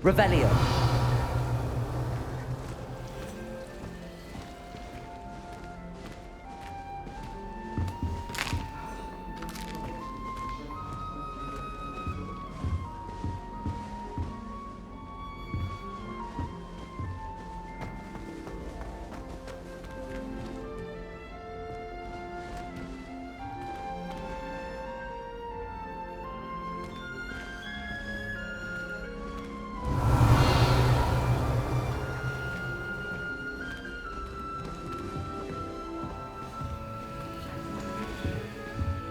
Revelio.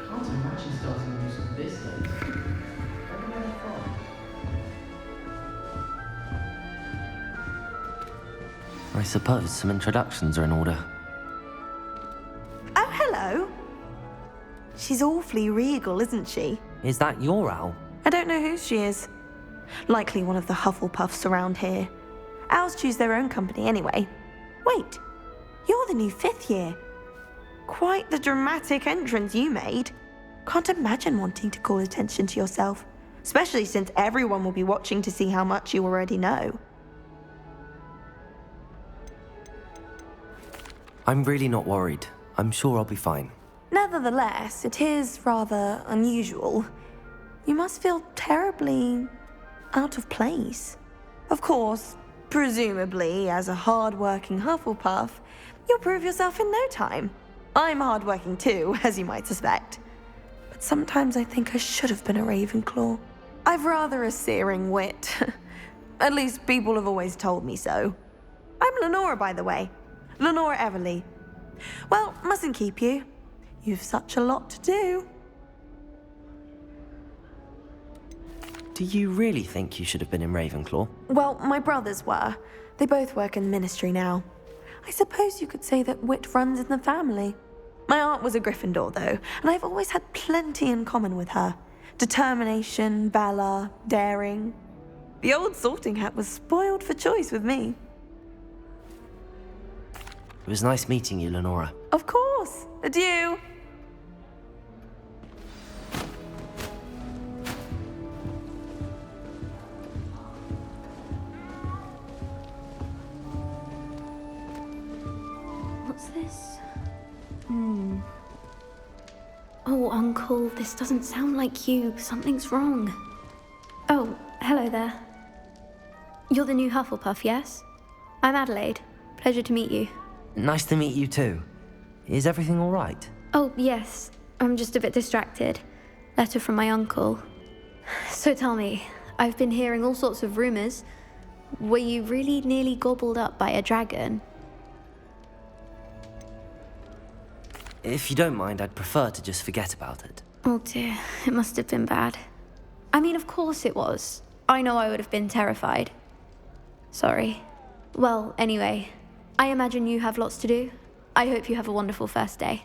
Can't imagine starting news on this date. Where are they from? I suppose some introductions are in order. Oh, hello. She's awfully regal, isn't she? Is that your owl? I don't know who she is. Likely one of the Hufflepuffs around here. Owls choose their own company anyway. Wait, you're the new 5th year. Quite the dramatic entrance you made. Can't imagine wanting to call attention to yourself, especially since everyone will be watching to see how much you already know. I'm really not worried. I'm sure I'll be fine. Nevertheless, it is rather unusual. You must feel terribly out of place. Of course, presumably, as a hard-working Hufflepuff, you'll prove yourself in no time. I'm hard-working too, as you might suspect. But sometimes I think I should have been a Ravenclaw. I've rather a searing wit. At least people have always told me so. I'm Lenora, by the way. Lenora Everly. Well, mustn't keep you. You've such a lot to do. Do you really think you should have been in Ravenclaw? Well, my brothers were. They both work in the ministry now. I suppose you could say that wit runs in the family. My aunt was a Gryffindor, though, and I've always had plenty in common with her. Determination, valor, daring. The old sorting hat was spoiled for choice with me. It was nice meeting you, Lenora. Of course. Adieu. What's this? Oh, Uncle, this doesn't sound like you. Something's wrong. Oh, hello there. You're the new Hufflepuff, yes? I'm Adelaide. Pleasure to meet you. Nice to meet you too. Is everything all right? Oh, yes. I'm just a bit distracted. Letter from my uncle. So tell me, I've been hearing all sorts of rumors. Were you really nearly gobbled up by a dragon? If you don't mind, I'd prefer to just forget about it. Oh dear, it must have been bad. I mean, of course it was. I know I would have been terrified. Sorry. Well, anyway, I imagine you have lots to do. I hope you have a wonderful first day.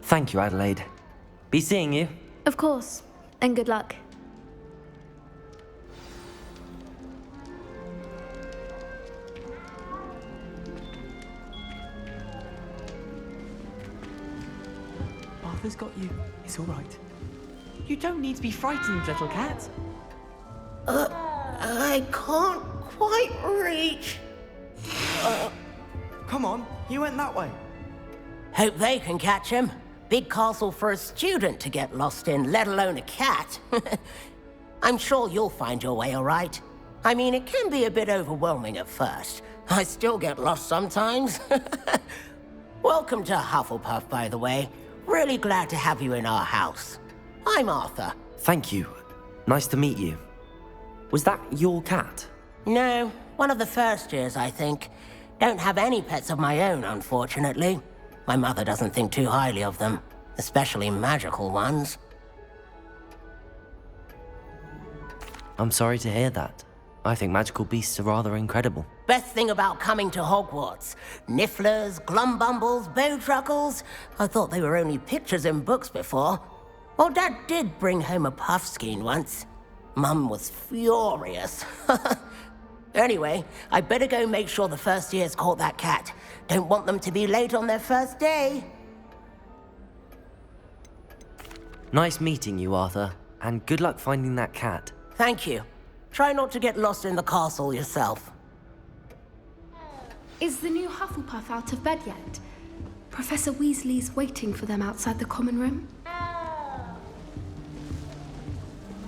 Thank you, Adelaide. Be seeing you. Of course, and good luck. Arthur's got you. It's all right. You don't need to be frightened, little cat. I can't quite reach. Come on, he went that way. Hope they can catch him. Big castle for a student to get lost in, let alone a cat. I'm sure you'll find your way all right. I mean, it can be a bit overwhelming at first. I still get lost sometimes. Welcome to Hufflepuff, by the way. Really glad to have you in our house. I'm Arthur. Thank you. Nice to meet you. Was that your cat? No, one of the first years, I think. Don't have any pets of my own, unfortunately. My mother doesn't think too highly of them, especially magical ones. I'm sorry to hear that. I think magical beasts are rather incredible. Best thing about coming to Hogwarts. Nifflers, glumbumbles, bowtruckles. I thought they were only pictures in books before. Well, Dad did bring home a puffskein once. Mum was furious. Anyway, I better go make sure the first years caught that cat. Don't want them to be late on their first day. Nice meeting you, Arthur. And good luck finding that cat. Thank you. Try not to get lost in the castle yourself. Is the new Hufflepuff out of bed yet? Professor Weasley's waiting for them outside the common room.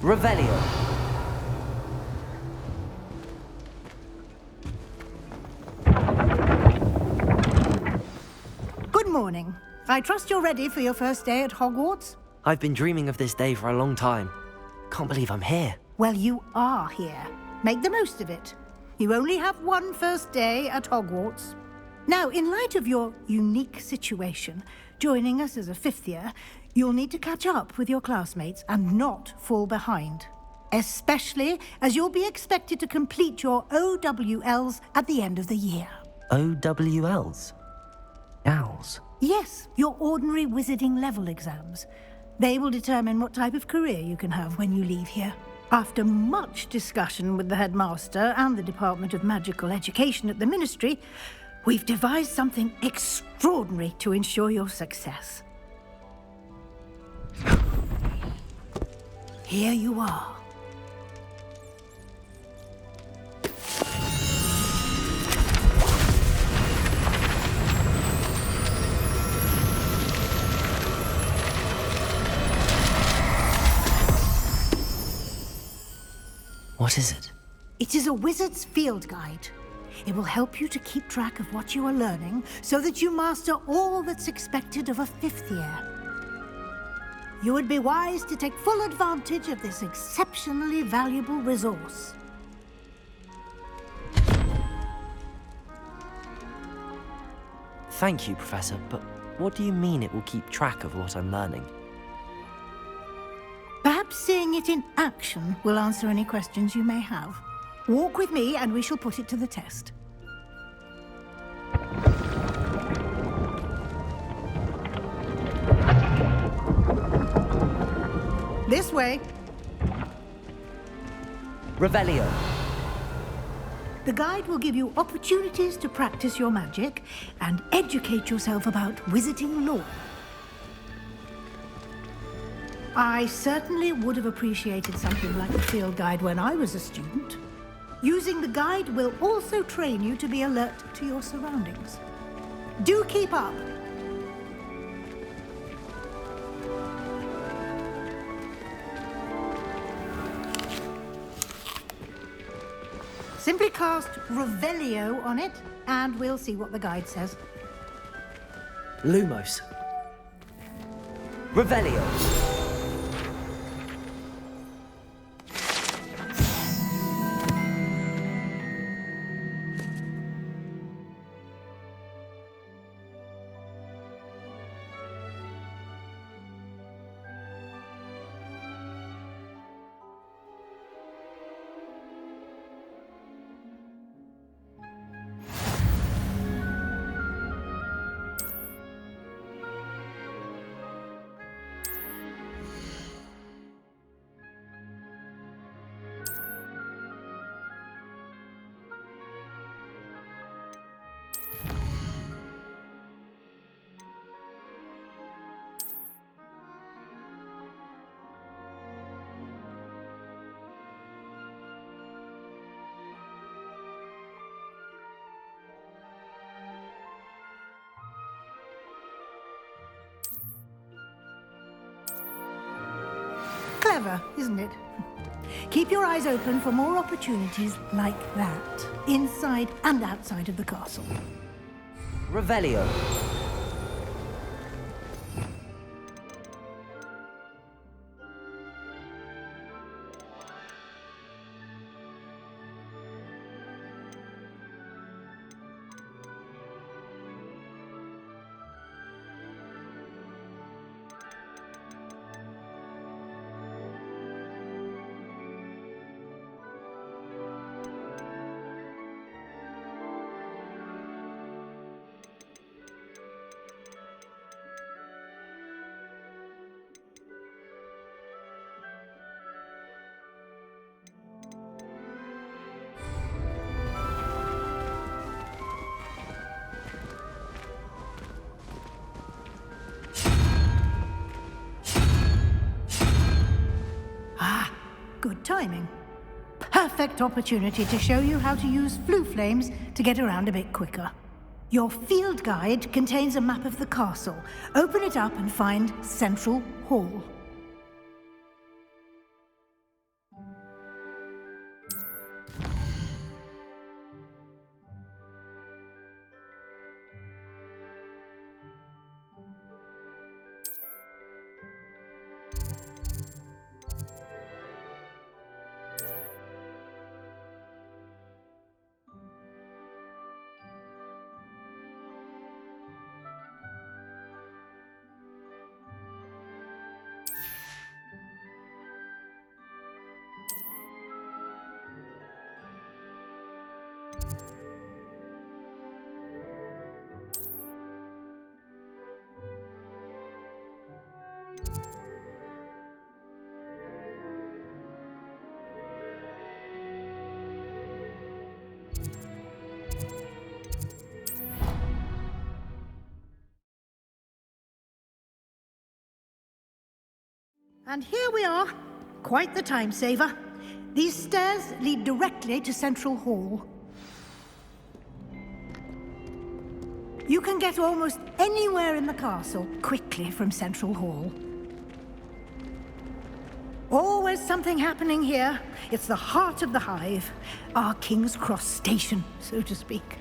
Revelio. Good morning. I trust you're ready for your first day at Hogwarts? I've been dreaming of this day for a long time. Can't believe I'm here. Well, you are here. Make the most of it. You only have one first day at Hogwarts. Now, in light of your unique situation, joining us as a fifth year, you'll need to catch up with your classmates and not fall behind. Especially as you'll be expected to complete your OWLs at the end of the year. OWLs? Owls? Yes, your ordinary wizarding level exams. They will determine what type of career you can have when you leave here. After much discussion with the headmaster and the Department of Magical Education at the Ministry, we've devised something extraordinary to ensure your success. Here you are. What is it? It is a wizard's field guide. It will help you to keep track of what you are learning so that you master all that's expected of a fifth year. You would be wise to take full advantage of this exceptionally valuable resource. Thank you, Professor, but what do you mean it will keep track of what I'm learning? Perhaps seeing it in action will answer any questions you may have. Walk with me and we shall put it to the test. This way. Revelio. The guide will give you opportunities to practice your magic and educate yourself about wizarding lore. I certainly would have appreciated something like a field guide when I was a student. Using the guide will also train you to be alert to your surroundings. Do keep up. Simply cast Revelio on it, and we'll see what the guide says. Lumos. Revelio. Clever, isn't it? Keep your eyes open for more opportunities like that, inside and outside of the castle. Revelio. Good timing. perfect opportunity to show you how to use flue flames to get around a bit quicker. Your field guide contains a map of the castle. Open it up and find Central Hall. And here we are. Quite the time saver. These stairs lead directly to Central Hall. You can get almost anywhere in the castle quickly from Central Hall. Always something happening here. It's the heart of the hive. Our King's Cross station, so to speak.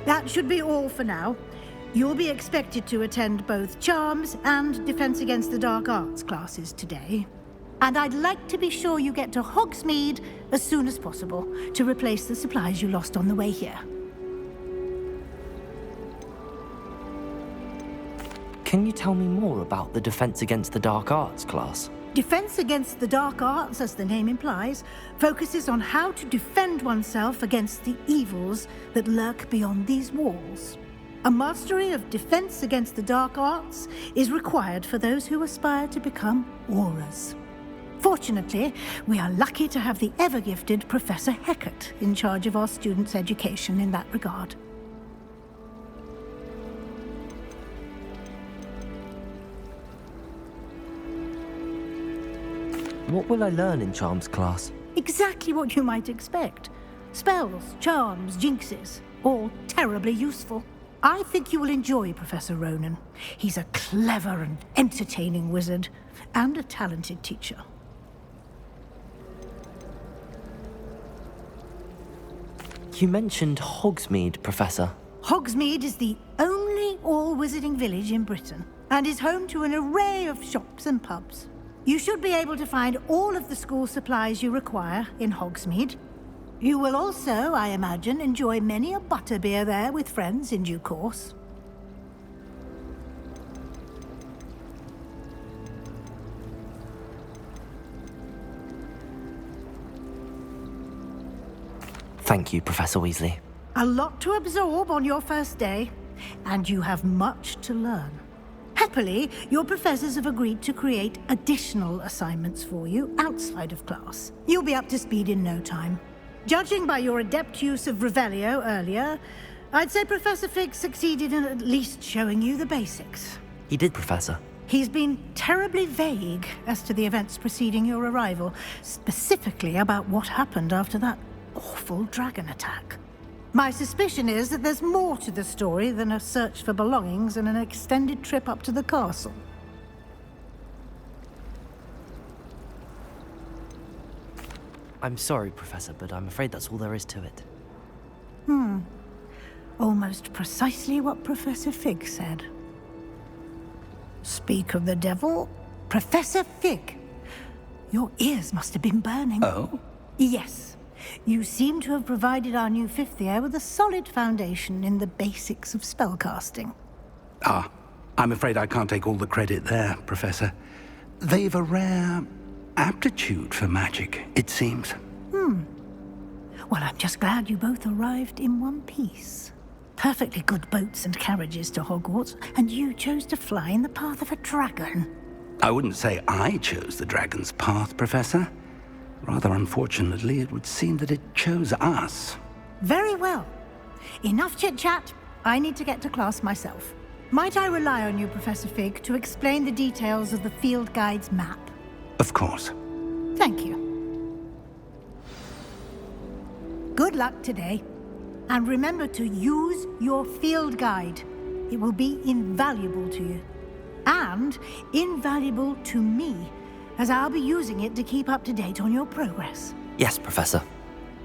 That should be all for now. You'll be expected to attend both Charms and Defense Against the Dark Arts classes today. And I'd like to be sure you get to Hogsmeade as soon as possible to replace the supplies you lost on the way here. Can you tell me more about the Defense Against the Dark Arts class? Defense Against the Dark Arts, as the name implies, focuses on how to defend oneself against the evils that lurk beyond these walls. A mastery of Defense Against the Dark Arts is required for those who aspire to become Aurors. Fortunately, we are lucky to have the ever-gifted Professor Hecat in charge of our students' education in that regard. What will I learn in Charms class? Exactly what you might expect. Spells, charms, jinxes, all terribly useful. I think you will enjoy Professor Ronan. He's a clever and entertaining wizard, and a talented teacher. You mentioned Hogsmeade, Professor. Hogsmeade is the only all-wizarding village in Britain, and is home to an array of shops and pubs. You should be able to find all of the school supplies you require in Hogsmeade. You will also, I imagine, enjoy many a butterbeer there with friends in due course. Thank you, Professor Weasley. A lot to absorb on your first day, and you have much to learn. Happily, your professors have agreed to create additional assignments for you outside of class. You'll be up to speed in no time. Judging by your adept use of Revelio earlier, I'd say Professor Fig succeeded in at least showing you the basics. He did, Professor. He's been terribly vague as to the events preceding your arrival, specifically about what happened after that awful dragon attack. My suspicion is that there's more to the story than a search for belongings and an extended trip up to the castle. I'm sorry, Professor, but I'm afraid that's all there is to it. Almost precisely what Professor Fig said. Speak of the devil, Professor Fig. Your ears must have been burning. Oh? Yes. You seem to have provided our new fifth year with a solid foundation in the basics of spellcasting. Ah, I'm afraid I can't take all the credit there, Professor. They've a rare aptitude for magic, it seems. Well, I'm just glad you both arrived in one piece. Perfectly good boats and carriages to Hogwarts, and you chose to fly in the path of a dragon. I wouldn't say I chose the dragon's path, Professor. Rather unfortunately, it would seem that it chose us. Very well. Enough chit-chat. I need to get to class myself. Might I rely on you, Professor Fig, to explain the details of the field guide's map? Of course. Thank you. Good luck today. And remember to use your field guide. It will be invaluable to you. And invaluable to me, as I'll be using it to keep up to date on your progress. Yes, Professor.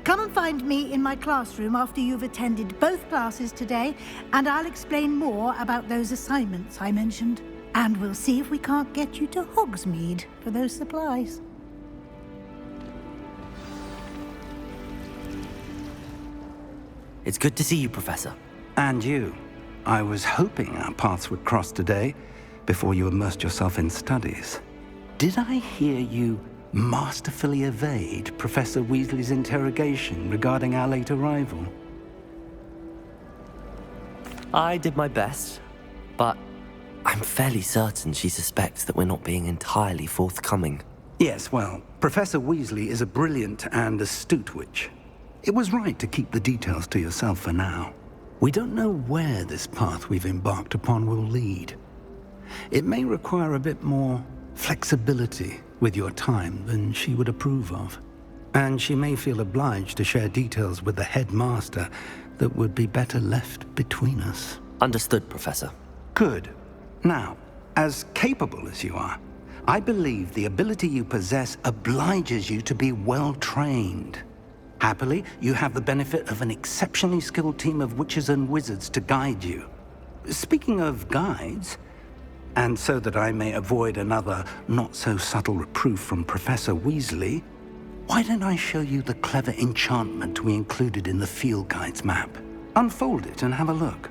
Come and find me in my classroom after you've attended both classes today, and I'll explain more about those assignments I mentioned. And we'll see if we can't get you to Hogsmeade for those supplies. It's good to see you, Professor. And you. I was hoping our paths would cross today, before you immersed yourself in studies. Did I hear you masterfully evade Professor Weasley's interrogation regarding our late arrival? I did my best, but I'm fairly certain she suspects that we're not being entirely forthcoming. Yes, well, Professor Weasley is a brilliant and astute witch. It was right to keep the details to yourself for now. We don't know where this path we've embarked upon will lead. It may require a bit more flexibility with your time than she would approve of. And she may feel obliged to share details with the headmaster that would be better left between us. Understood, Professor. Good. Now, as capable as you are, I believe the ability you possess obliges you to be well trained. Happily, you have the benefit of an exceptionally skilled team of witches and wizards to guide you. Speaking of guides, and so that I may avoid another not-so-subtle reproof from Professor Weasley, why don't I show you the clever enchantment we included in the field guide's map? Unfold it and have a look.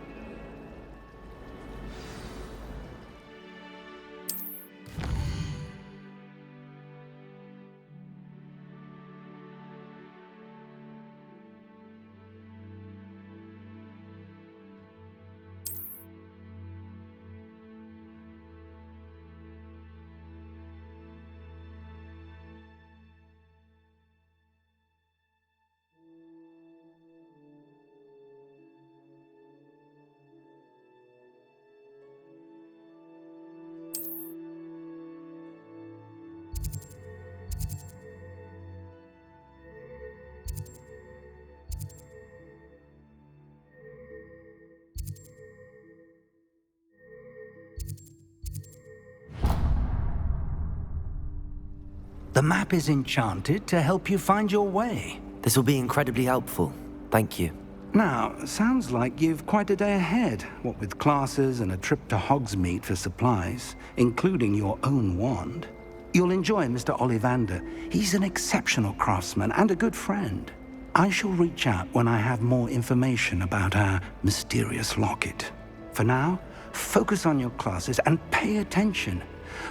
The map is enchanted to help you find your way. This will be incredibly helpful. Thank you. Now, sounds like you've quite a day ahead, what with classes and a trip to Hogsmeade for supplies, including your own wand. You'll enjoy Mr. Ollivander. He's an exceptional craftsman and a good friend. I shall reach out when I have more information about our mysterious locket. For now, focus on your classes and pay attention.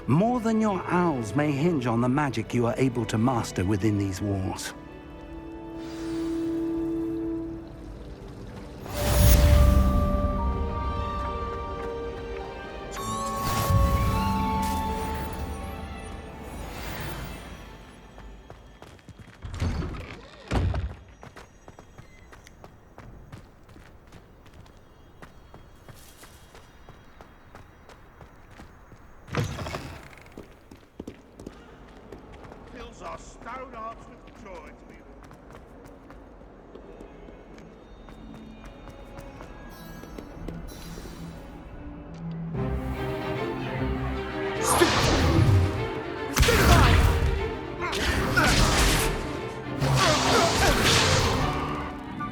More than your owls may hinge on the magic you are able to master within these walls. Our stone hearts with joy to be Is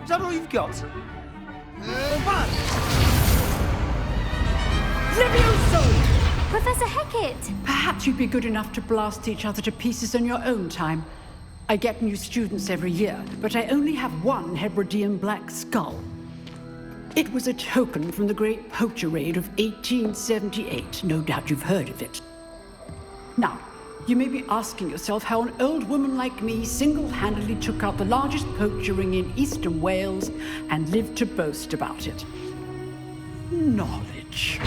that all you've got? Professor Hecat! Perhaps you'd be good enough to blast each other to pieces on your own time. I get new students every year, but I only have one Hebridean black skull. It was a token from the Great Poacher Raid of 1878. No doubt you've heard of it. Now, you may be asking yourself how an old woman like me single-handedly took out the largest poacher ring in eastern Wales and lived to boast about it. Knowledge.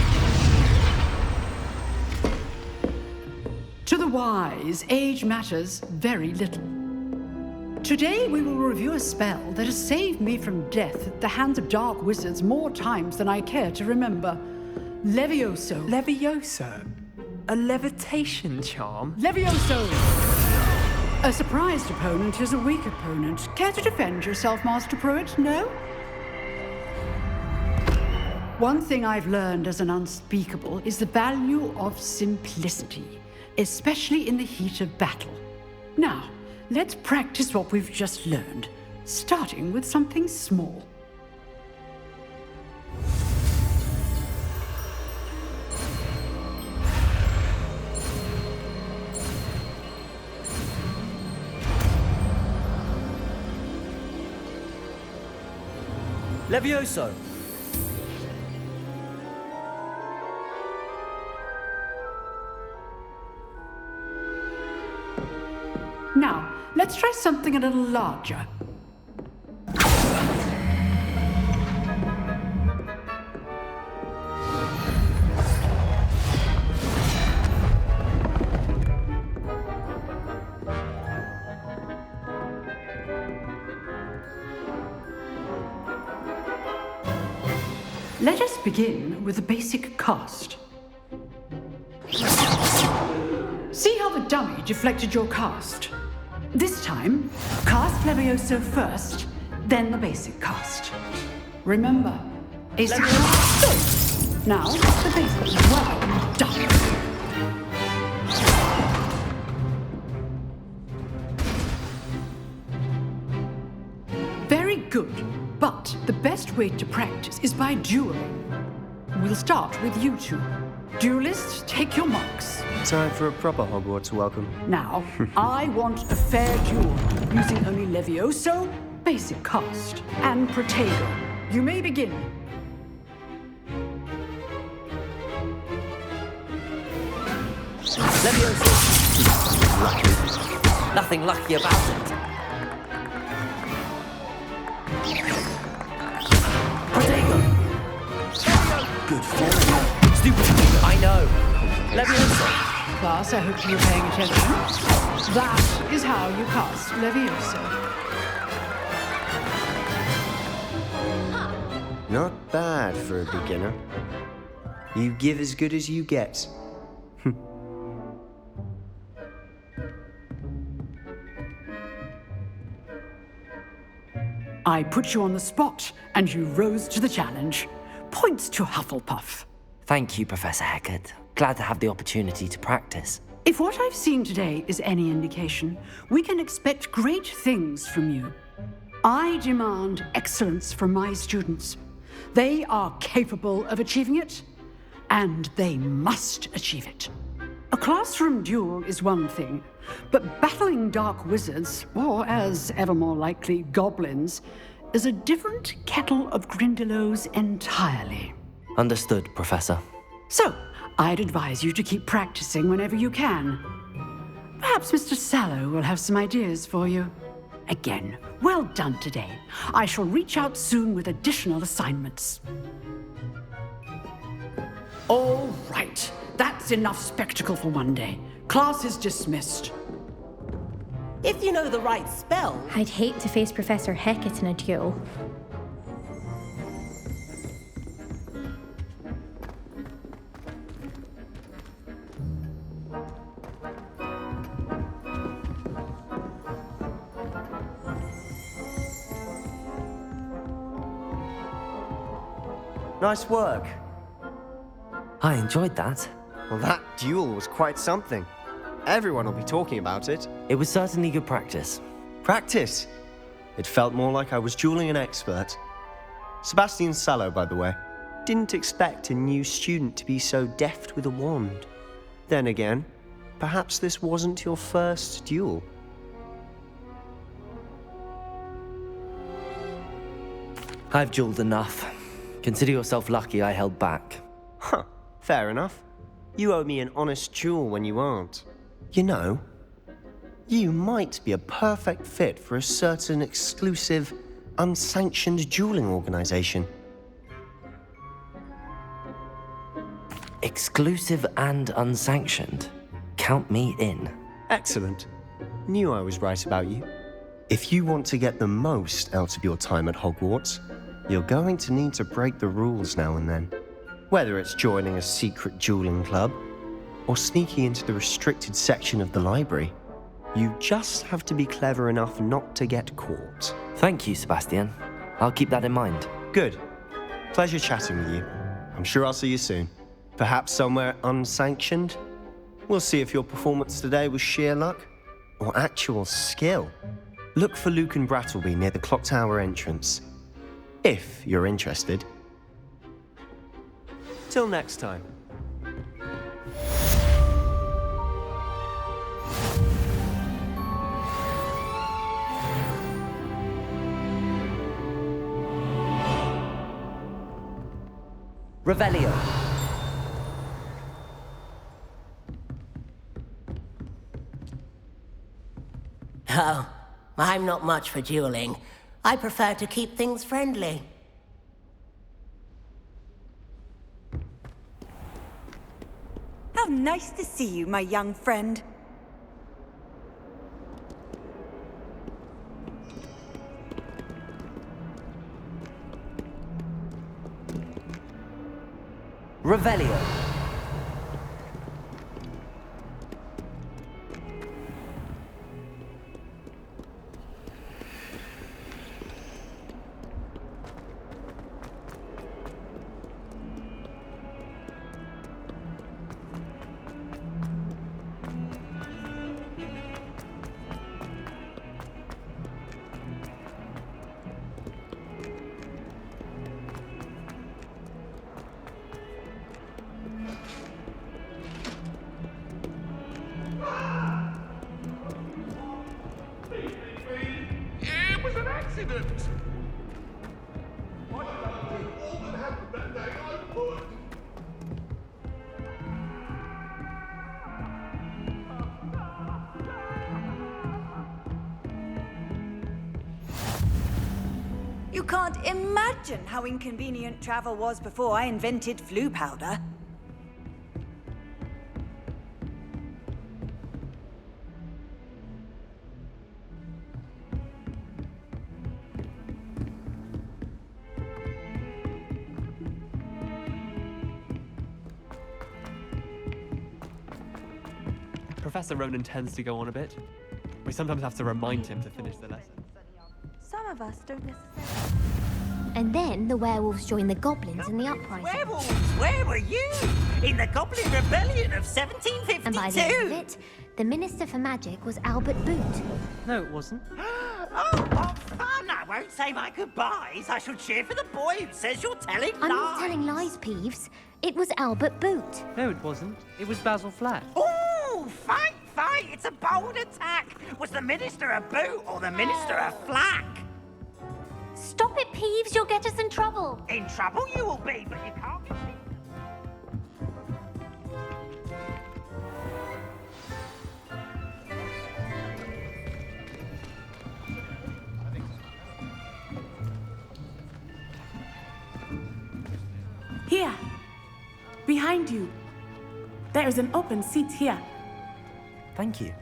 To the wise, age matters very little. Today we will review a spell that has saved me from death at the hands of dark wizards more times than I care to remember. A surprised opponent is a weak opponent. Care to defend yourself, Master Pruitt? No? One thing I've learned as an unspeakable is the value of simplicity, especially in the heat of battle. Now, let's practice what we've just learned, starting with something small. Levioso! Now, let's try something a little larger. Let us begin with the basic cast. See how the dummy deflected your cast? This time, cast Levioso first, then the basic cast. Remember, a cast. Now, the basic. Well done. Very good. But the best way to practice is by dueling. We'll start with you two. Duelists, take your marks. Time for a proper Hogwarts welcome. Now, I want a fair duel, using only Levioso, basic cast, and Protego. You may begin. Levioso! Lucky. Nothing lucky about it. Good form. Stupid. I know. Levioso. Class, I hope you were paying attention. That is how you cast Levioso. Not bad for a beginner. You give as good as you get. I put you on the spot, and you rose to the challenge. Points to Hufflepuff. Thank you, Professor Hecat. Glad to have the opportunity to practice. If what I've seen today is any indication, we can expect great things from you. I demand excellence from my students. They are capable of achieving it, and they must achieve it. A classroom duel is one thing, but battling dark wizards, or as ever more likely, goblins, is a different kettle of Grindylows entirely. Understood, Professor. So, I'd advise you to keep practicing whenever you can. Perhaps Mr. Sallow will have some ideas for you. Again, well done today. I shall reach out soon with additional assignments. All right, that's enough spectacle for one day. Class is dismissed. If you know the right spell. I'd hate to face Professor Hecat in a duel. Nice work. I enjoyed that. Well, that duel was quite something. Everyone will be talking about it. It was certainly good practice. Practice? It felt more like I was dueling an expert. Sebastian Sallow, by the way. Didn't expect a new student to be so deft with a wand. Then again, perhaps this wasn't your first duel. I've dueled enough. Consider yourself lucky I held back. Huh, fair enough. You owe me an honest duel when you aren't. You know, you might be a perfect fit for a certain exclusive, unsanctioned dueling organization. Exclusive and unsanctioned. Count me in. Excellent. Knew I was right about you. If you want to get the most out of your time at Hogwarts, you're going to need to break the rules now and then. Whether it's joining a secret dueling club, or sneaking into the restricted section of the library. You just have to be clever enough not to get caught. Thank you, Sebastian. I'll keep that in mind. Good. Pleasure chatting with you. I'm sure I'll see you soon. Perhaps somewhere unsanctioned? We'll see if your performance today was sheer luck or actual skill. Look for Luke and Brattleby near the clock tower entrance, if you're interested. Till next time. Revelio. Oh, I'm not much for dueling. I prefer to keep things friendly. How nice to see you, my young friend. Revelio. It was an accident! Why did I do all that happened that day I would? You can't imagine how inconvenient travel was before I invented flu powder. Professor Ronan tends to go on a bit. We sometimes have to remind him to finish the lesson. Some of us don't necessarily. And then the werewolves joined the goblins in the uprising. Werewolves, where were you? In the Goblin Rebellion of 1752? And by the end of it, the Minister for Magic was Albert Boot. No, it wasn't. Oh, what fun! I won't say my goodbyes. I shall cheer for the boy who says you're telling lies. I'm not telling lies, Peeves. It was Albert Boot. No, it wasn't. It was Basil Flat. Oh, fight! It's a bold attack. Was the Minister a boot or the Minister a flack? Stop it, Peeves. You'll get us in trouble. In trouble you will be, but you can't be... Here, behind you. There is an open seat here. Thank you.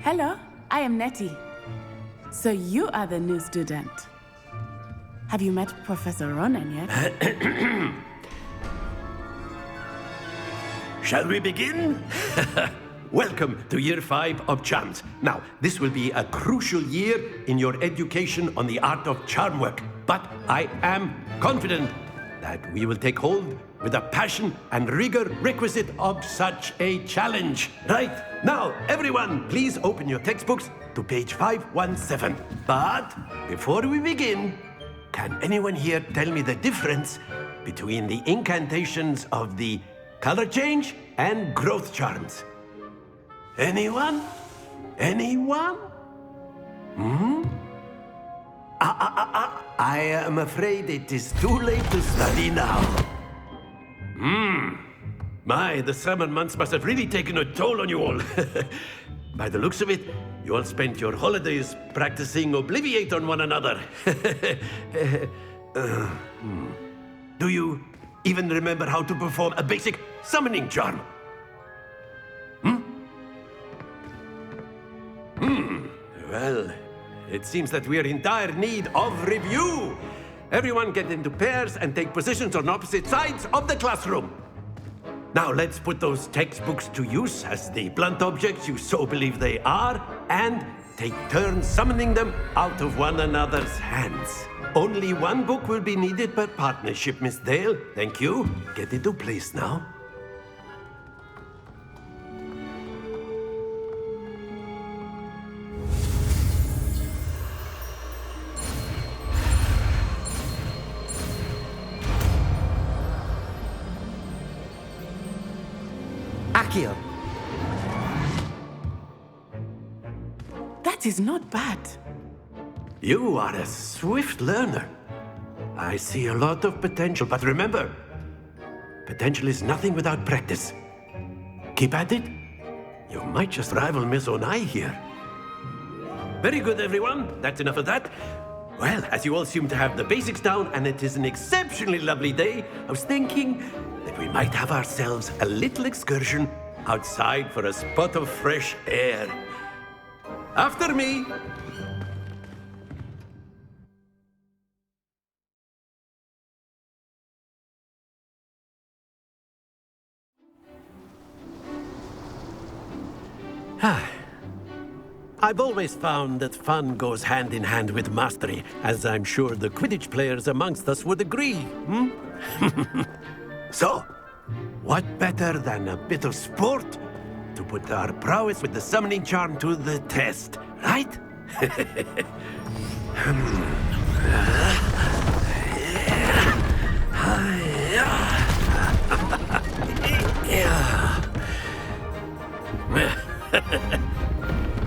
Hello, I am Nettie. So you are the new student. Have you met Professor Ronan yet? Shall we begin? Welcome to Year 5 of Charms. Now, this will be a crucial year in your education on the art of charm work. But I am confident that we will take hold with the passion and rigor requisite of such a challenge. Right, now, everyone, please open your textbooks to page 517. But before we begin, can anyone here tell me the difference between the incantations of the color change and growth charms? Anyone? Anyone? I am afraid it is too late to study now. My, the summer months must have really taken a toll on you all. By the looks of it, you all spent your holidays practicing Obliviate on one another. Do you even remember how to perform a basic summoning charm? Well, it seems that we are in dire need of review. Everyone get into pairs and take positions on opposite sides of the classroom. Now let's put those textbooks to use as the blunt objects you so believe they are, and take turns summoning them out of one another's hands. Only one book will be needed per partnership, Miss Dale. Thank you. Get into place now. Accio! That is not bad. You are a swift learner. I see a lot of potential, but remember, potential is nothing without practice. Keep at it. You might just rival Miss Onai here. Very good, everyone. That's enough of that. Well, as you all seem to have the basics down, and it is an exceptionally lovely day, I was thinking that we might have ourselves a little excursion outside for a spot of fresh air. After me. I've always found that fun goes hand in hand with mastery, as I'm sure the Quidditch players amongst us would agree, So, what better than a bit of sport to put our prowess with the summoning charm to the test, right?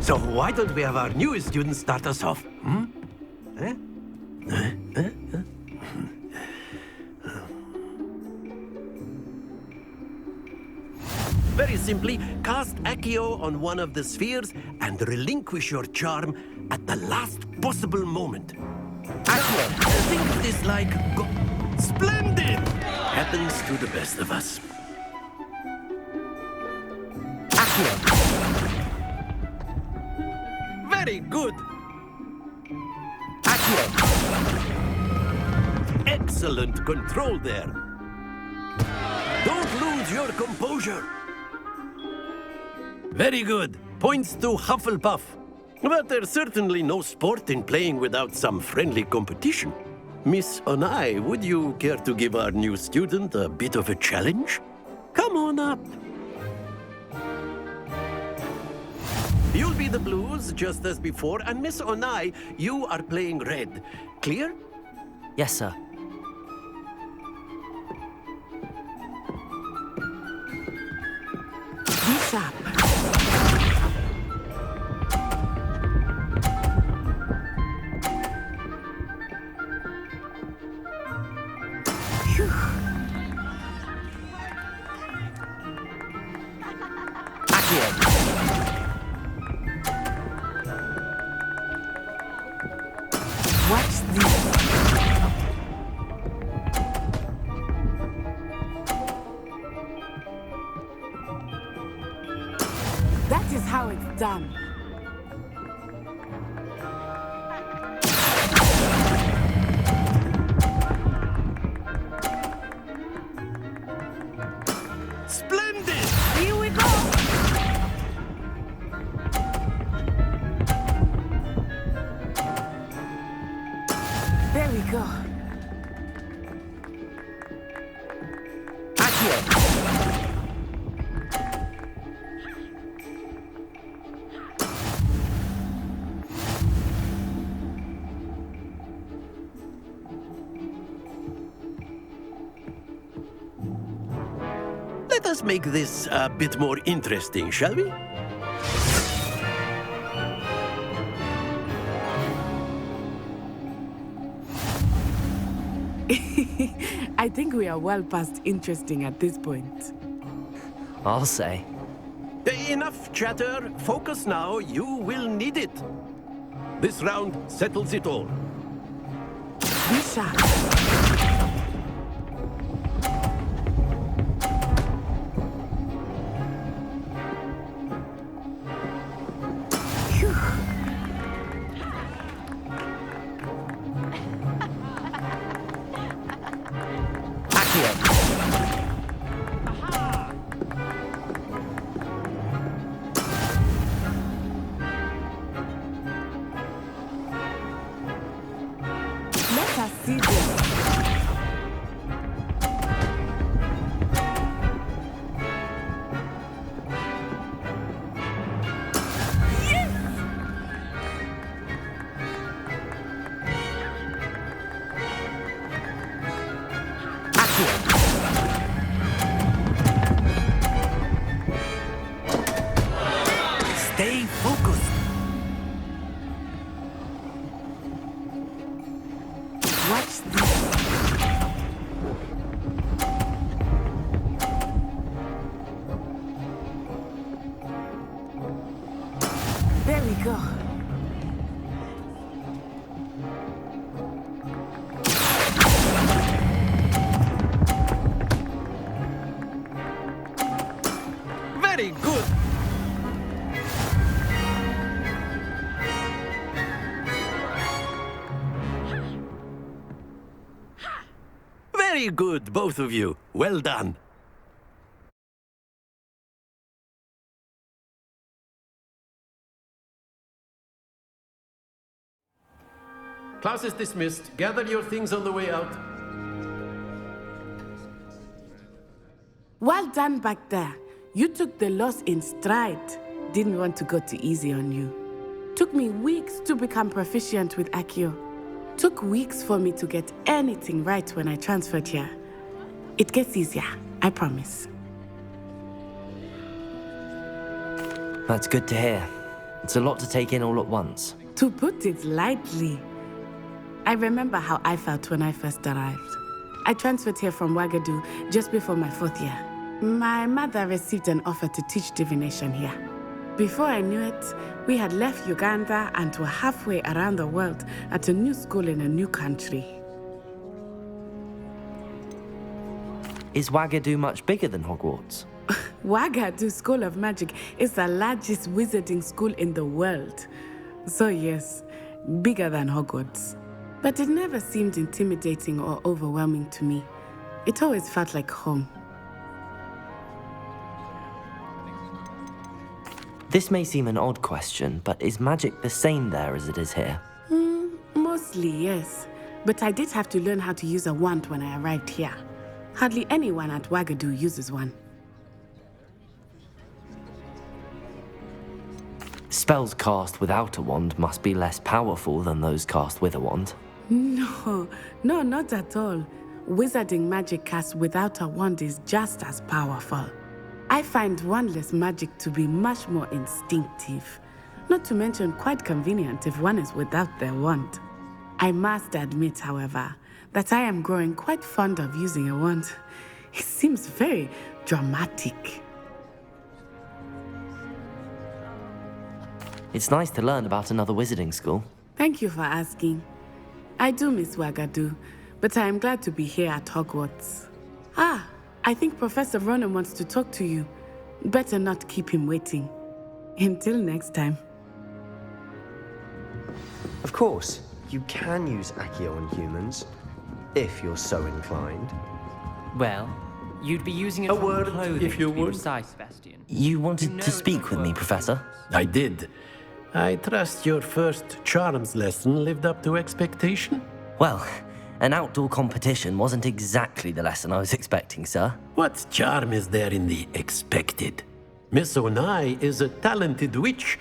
So why don't we have our newest student start us off? Very simply, cast Accio on one of the spheres and relinquish your charm at the last possible moment. Accio, think of this like... Splendid! Happens to the best of us. Accio. Very good. Accio. Excellent control there. Don't lose your composure. Very good. Points to Hufflepuff. But there's certainly no sport in playing without some friendly competition. Miss Onai, would you care to give our new student a bit of a challenge? Come on up. You'll be the blues, just as before, and Miss Onai, you are playing red. Clear? Yes, sir. Bishop. Watch this. That is how it's done. Splendid! Here we go. There we go. Let us make this a bit more interesting, shall we? I think we are well past interesting at this point. I'll say. Enough chatter. Focus now. You will need it. This round settles it all. Bishop. us see this. Stay focused. Watch this. There we go. Very good. Very good, both of you. Well done. Class is dismissed. Gather your things on the way out. Well done back there. You took the loss in stride. Didn't want to go too easy on you. Took me weeks to become proficient with Accio. Took weeks for me to get anything right when I transferred here. It gets easier, I promise. That's good to hear. It's a lot to take in all at once. To put it lightly, I remember how I felt when I first arrived. I transferred here from Wagadu just before my 4th year. My mother received an offer to teach divination here. Before I knew it, we had left Uganda and were halfway around the world at a new school in a new country. Is Wagadu much bigger than Hogwarts? Wagadu School of Magic is the largest wizarding school in the world. So yes, bigger than Hogwarts. But it never seemed intimidating or overwhelming to me. It always felt like home. This may seem an odd question, but is magic the same there as it is here? Mostly, yes. But I did have to learn how to use a wand when I arrived here. Hardly anyone at Wagadu uses one. Spells cast without a wand must be less powerful than those cast with a wand. No, not at all. Wizarding magic cast without a wand is just as powerful. I find wandless magic to be much more instinctive. Not to mention quite convenient if one is without their wand. I must admit, however, that I am growing quite fond of using a wand. It seems very dramatic. It's nice to learn about another wizarding school. Thank you for asking. I do miss Wagadu, but I am glad to be here at Hogwarts. I think Professor Ronan wants to talk to you. Better not keep him waiting. Until next time. Of course, you can use Accio on humans, if you're so inclined. Well, you'd be using it A for word, clothing, if you to be would. precise, Sebastian. You wanted to speak with me, Professor? I did. I trust your first charms lesson lived up to expectation? Well, an outdoor competition wasn't exactly the lesson I was expecting, sir. What charm is there in the expected? Miss Onai is a talented witch.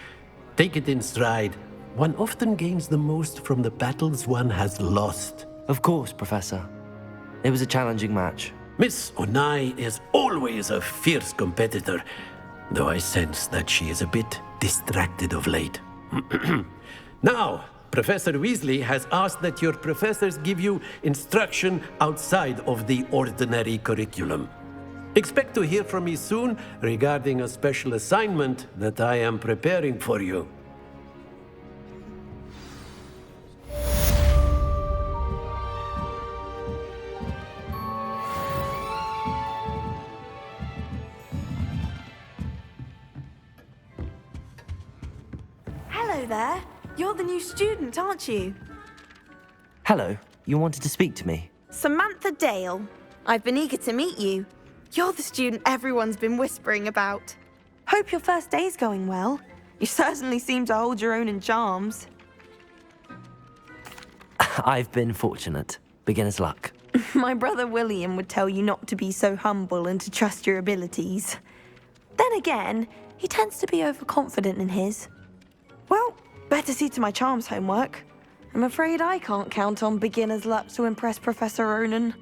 Take it in stride. One often gains the most from the battles one has lost. Of course, Professor. It was a challenging match. Miss Onai is always a fierce competitor, though I sense that she is a bit distracted of late. Now, Professor Weasley has asked that your professors give you instruction outside of the ordinary curriculum. Expect to hear from me soon regarding a special assignment that I am preparing for you. Hello there. You're the new student, aren't you? Hello, you wanted to speak to me? Samantha Dale. I've been eager to meet you. You're the student everyone's been whispering about. Hope your first day's going well. You certainly seem to hold your own in charms. I've been fortunate. Beginner's luck. My brother William would tell you not to be so humble and to trust your abilities. Then again, he tends to be overconfident in his. Well, better see to my charms homework. I'm afraid I can't count on beginner's luck to impress Professor Ronan.